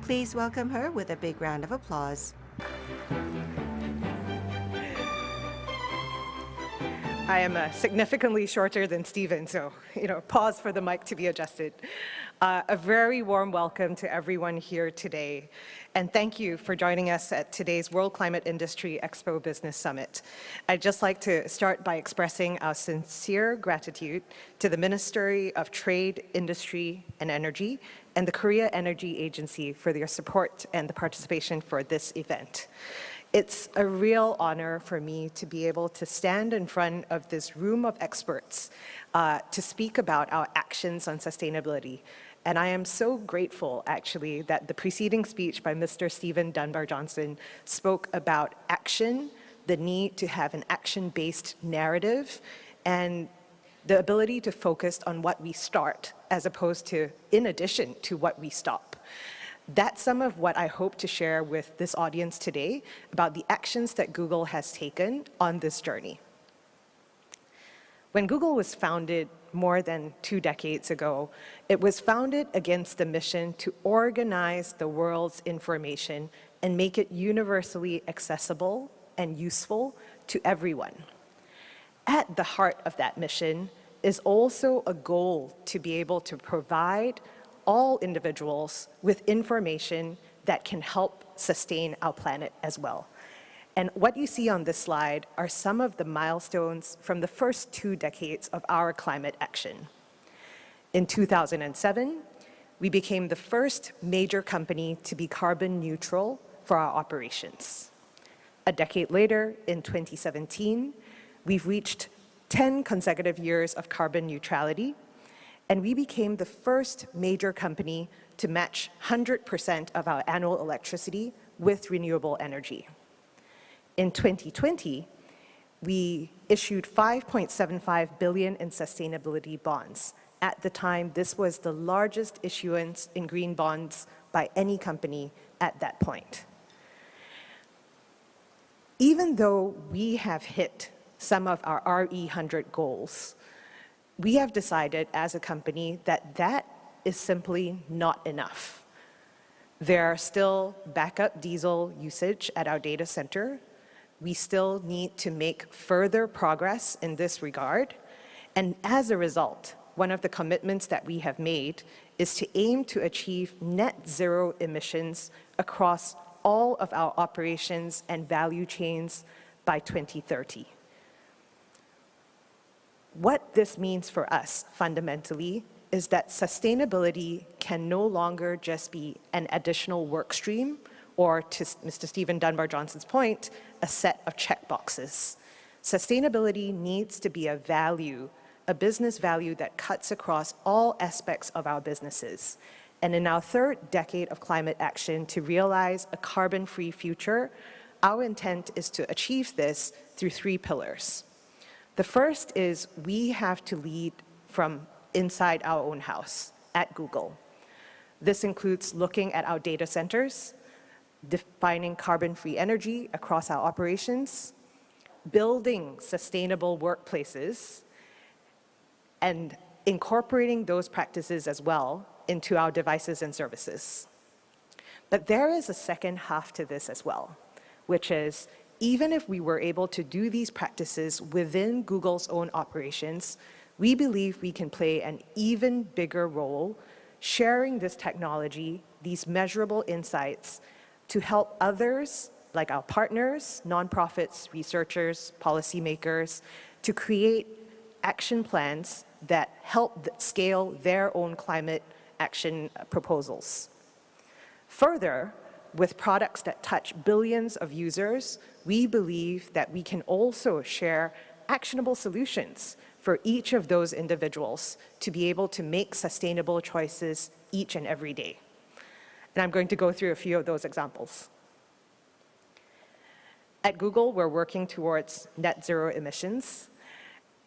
Please welcome her with a big round of applause. I am significantly shorter than Stephen, so pause for the mic to be adjusted. A very warm welcome to everyone here today, and thank you for joining us at today's World Climate Industry Expo Business Summit. I'd just like to start by expressing our sincere gratitude to the Ministry of Trade, Industry and Energy and the Korea Energy Agency for their support and the participation for this event. It's a real honor for me to be able to stand in front of this room of experts to speak about our actions on sustainability. And I am so grateful, actually, that the preceding speech by Mr. Stephen Dunbar-Johnson spoke about action, the need to have an action-based narrative, and the ability to focus on what we start as opposed to in addition to what we stop. That's some of what I hope to share with this audience today about the actions that Google has taken on this journey. When Google was founded more than 2 decades ago, it was founded against the mission to organize the world's information and make it universally accessible and useful to everyone. At the heart of that mission is also a goal to be able to provide all individuals with information that can help sustain our planet as well. And what you see on this slide are some of the milestones from the first 2 decades of our climate action. In 2007, we became the first major company to be carbon neutral for our operations. A decade later, in 2017, we've reached 10 consecutive years of carbon neutrality, and we became the first major company to match 100% of our annual electricity with renewable energy. In 2020, we issued $5.75 billion in sustainability bonds. At the time, this was the largest issuance in green bonds by any company at that point. Even though we have hit some of our RE100 goals, we have decided as a company that that is simply not enough. There are still backup diesel usage at our data center. We still need to make further progress in this regard. And as a result, one of the commitments that we have made is to aim to achieve net zero emissions across all of our operations and value chains by 2030. What this means for us, fundamentally, is that sustainability can no longer just be an additional work stream, or to Mr. Stephen Dunbar-Johnson's point, a set of checkboxes. Sustainability needs to be a value, a business value that cuts across all aspects of our businesses. And in our 3rd decade of climate action to realize a carbon-free future, our intent is to achieve this through 3 pillars. The first is we have to lead from inside our own house at Google. This includes looking at our data centers, defining carbon-free energy across our operations, building sustainable workplaces, and incorporating those practices as well into our devices and services. But there is a second half to this as well, which is even if we were able to do these practices within Google's own operations, we believe we can play an even bigger role sharing this technology, these measurable insights, to help others, like our partners, nonprofits, researchers, policymakers, to create action plans that help scale their own climate action proposals. Further, with products that touch billions of users, we believe that we can also share actionable solutions for each of those individuals to be able to make sustainable choices each and every day. And I'm going to go through a few of those examples. At Google, we're working towards net zero emissions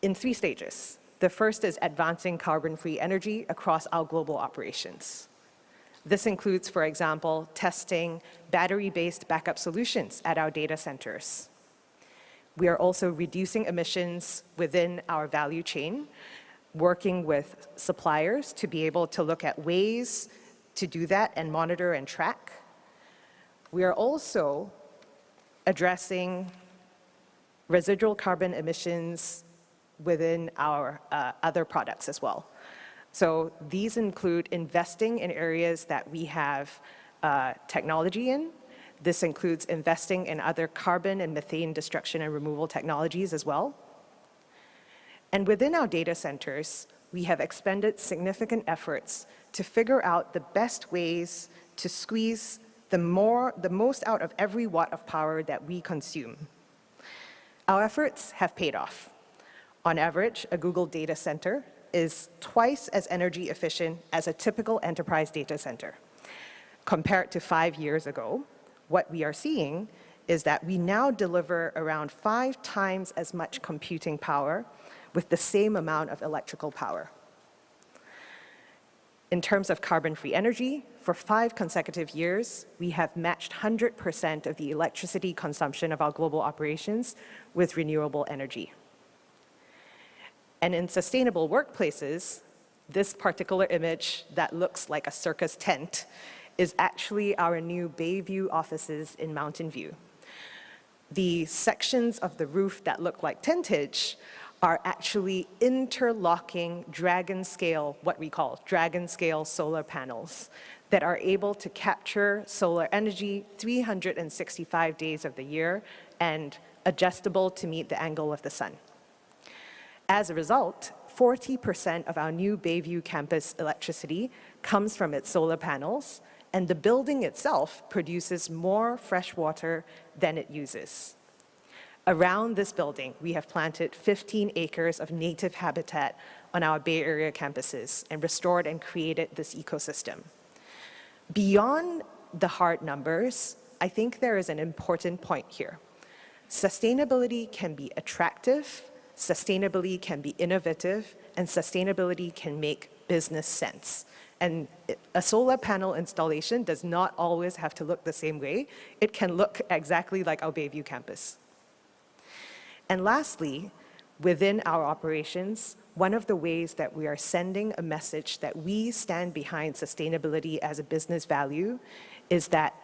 in 3 stages. The first is advancing carbon-free energy across our global operations. This includes, for example, testing battery-based backup solutions at our data centers. We are also reducing emissions within our value chain, working with suppliers to be able to look at ways to do that and monitor and track. We are also addressing residual carbon emissions within our other products as well. So these include investing in areas that we have technology in. This includes investing in other carbon and methane destruction and removal technologies as well. And within our data centers, we have expended significant efforts to figure out the best ways to squeeze the most out of every watt of power that we consume. Our efforts have paid off. On average, a Google data center is twice as energy efficient as a typical enterprise data center. Compared to 5 years ago, what we are seeing is that we now deliver around 5 times as much computing power with the same amount of electrical power. In terms of carbon-free energy, for 5 consecutive years, we have matched 100% of the electricity consumption of our global operations with renewable energy. And in sustainable workplaces, this particular image that looks like a circus tent is actually our new Bayview offices in Mountain View. The sections of the roof that look like tentage are actually interlocking dragon scale, what we call dragon scale solar panels that are able to capture solar energy 365 days of the year and adjustable to meet the angle of the sun. As a result, 40% of our new Bayview campus electricity comes from its solar panels, and the building itself produces more fresh water than it uses. Around this building, we have planted 15 acres of native habitat on our Bay Area campuses and restored and created this ecosystem. Beyond the hard numbers, I think there is an important point here. Sustainability can be attractive, sustainability can be innovative, and sustainability can make business sense. And a solar panel installation does not always have to look the same way. It can look exactly like our Bayview campus. And lastly, within our operations, one of the ways that we are sending a message that we stand behind sustainability as a business value is that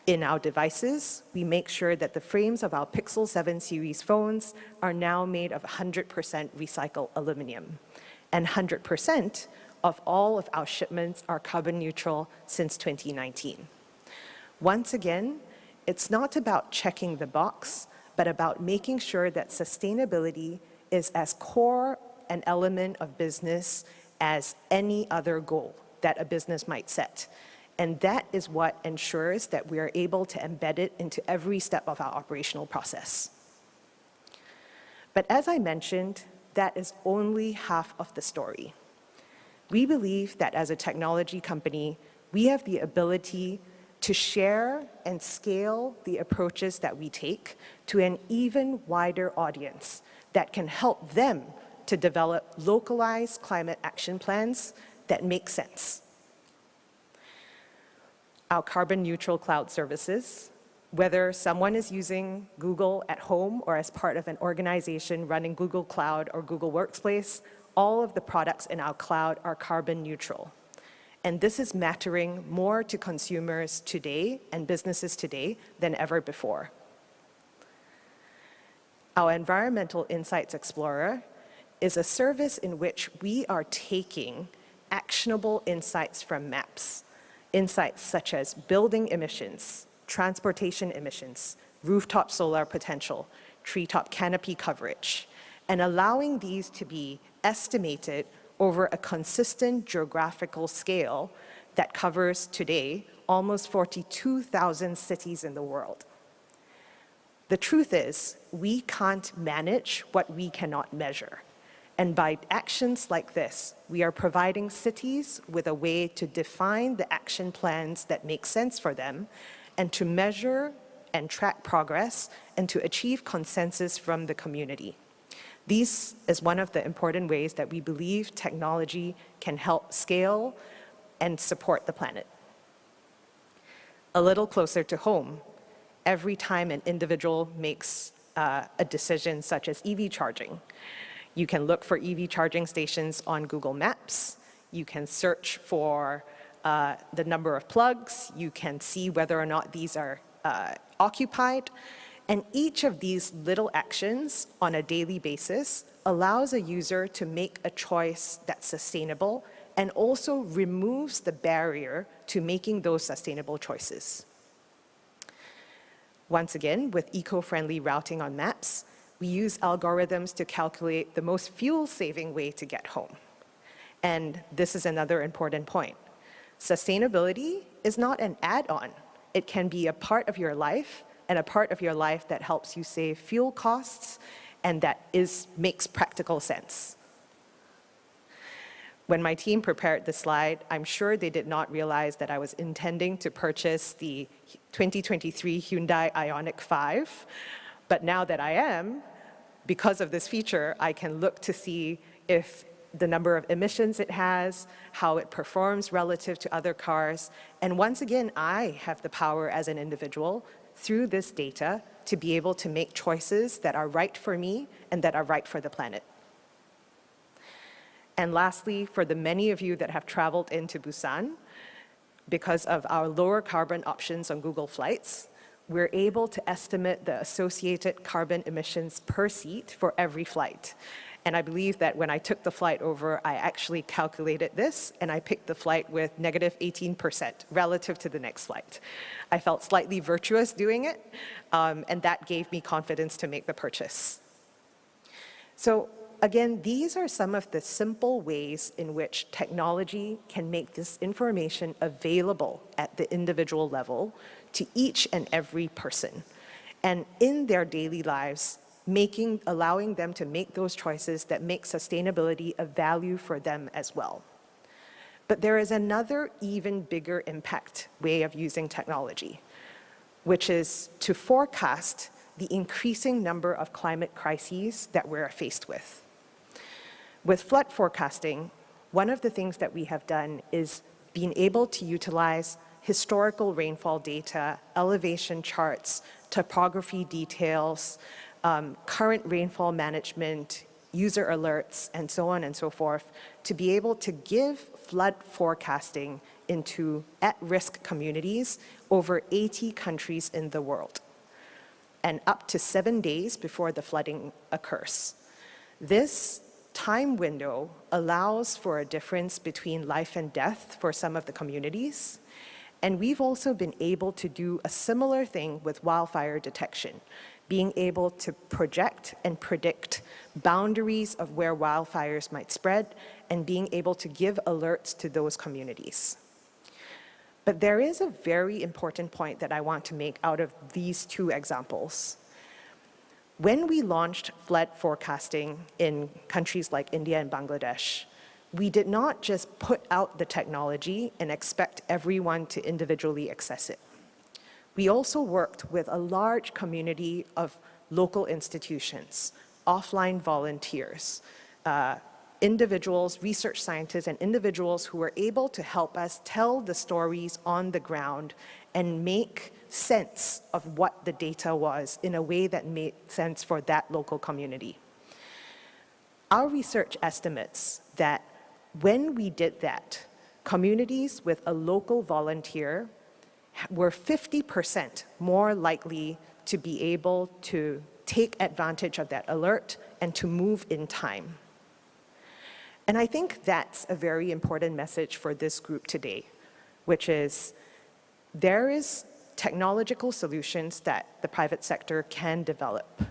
in our devices, we make sure that the frames of our Pixel 7 series phones are now made of 100% recycled aluminum. And 100% of all of our shipments are carbon neutral since 2019. Once again, it's not about checking the box, but about making sure that sustainability is as core an element of business as any other goal that a business might set. And that is what ensures that we are able to embed it into every step of our operational process. But as I mentioned, that is only half of the story. We believe that as a technology company, we have the ability to share and scale the approaches that we take to an even wider audience that can help them to develop localized climate action plans that make sense. Our carbon neutral cloud services, whether someone is using Google at home or as part of an organization running Google Cloud or Google Workspace, all of the products in our cloud are carbon neutral. And this is mattering more to consumers today and businesses today than ever before. Our Environmental Insights Explorer is a service in which we are taking actionable insights from maps, insights such as building emissions, transportation emissions, rooftop solar potential, treetop canopy coverage, and allowing these to be estimated over a consistent geographical scale that covers today almost 42,000 cities in the world. The truth is, we can't manage what we cannot measure. And by actions like this, we are providing cities with a way to define the action plans that make sense for them and to measure and track progress and to achieve consensus from the community. This is one of the important ways that we believe technology can help scale and support the planet. A little closer to home, every time an individual makes a decision such as EV charging, you can look for EV charging stations on Google Maps. You can search for the number of plugs. You can see whether or not these are occupied. And each of these little actions on a daily basis allows a user to make a choice that's sustainable and also removes the barrier to making those sustainable choices. Once again, with eco-friendly routing on maps, we use algorithms to calculate the most fuel-saving way to get home. And this is another important point. Sustainability is not an add-on. It can be a part of your life, and a part of your life that helps you save fuel costs and that makes practical sense. When my team prepared this slide, I'm sure they did not realize that I was intending to purchase the 2023 Hyundai Ioniq 5. But now that I am, because of this feature, I can look to see if the number of emissions it has, how it performs relative to other cars. And once again, I have the power as an individual through this data to be able to make choices that are right for me and that are right for the planet. And lastly, for the many of you that have traveled into Busan, because of our lower carbon options on Google Flights, we're able to estimate the associated carbon emissions per seat for every flight. And I believe that when I took the flight over, I actually calculated this, and I picked the flight with negative 18% relative to the next flight. I felt slightly virtuous doing it, and that gave me confidence to make the purchase. So again, these are some of the simple ways in which technology can make this information available at the individual level to each and every person. And in their daily lives, allowing them to make those choices that make sustainability a value for them as well. But there is another even bigger impact way of using technology, which is to forecast the increasing number of climate crises that we're faced with. With flood forecasting, one of the things that we have done is being able to utilize historical rainfall data, elevation charts, topography details, current rainfall management, user alerts, and so on and so forth, to be able to give flood forecasting into at-risk communities over 80 countries in the world, and up to 7 days before the flooding occurs. This time window allows for a difference between life and death for some of the communities. And we've also been able to do a similar thing with wildfire detection, being able to project and predict boundaries of where wildfires might spread and being able to give alerts to those communities. But there is a very important point that I want to make out of these two examples. When we launched flood forecasting in countries like India and Bangladesh, we did not just put out the technology and expect everyone to individually access it. We also worked with a large community of local institutions, offline volunteers, individuals, research scientists, and individuals who were able to help us tell the stories on the ground and make sense of what the data was in a way that made sense for that local community. Our research estimates that when we did that, communities with a local volunteer were 50% more likely to be able to take advantage of that alert and to move in time. And I think that's a very important message for this group today, which is there is technological solutions that the private sector can develop,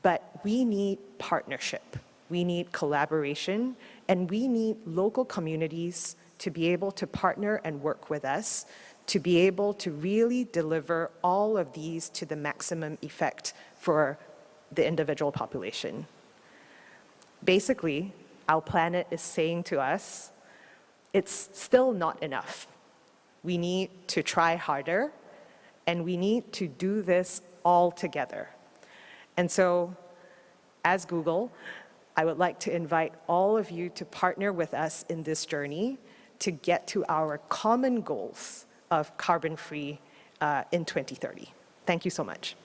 but we need partnership, we need collaboration, and we need local communities to be able to partner and work with us to be able to really deliver all of these to the maximum effect for the individual population. Basically, our planet is saying to us, it's still not enough. We need to try harder, and we need to do this all together. And so, as Google, I would like to invite all of you to partner with us in this journey to get to our common goals of carbon-free in 2030. Thank you so much.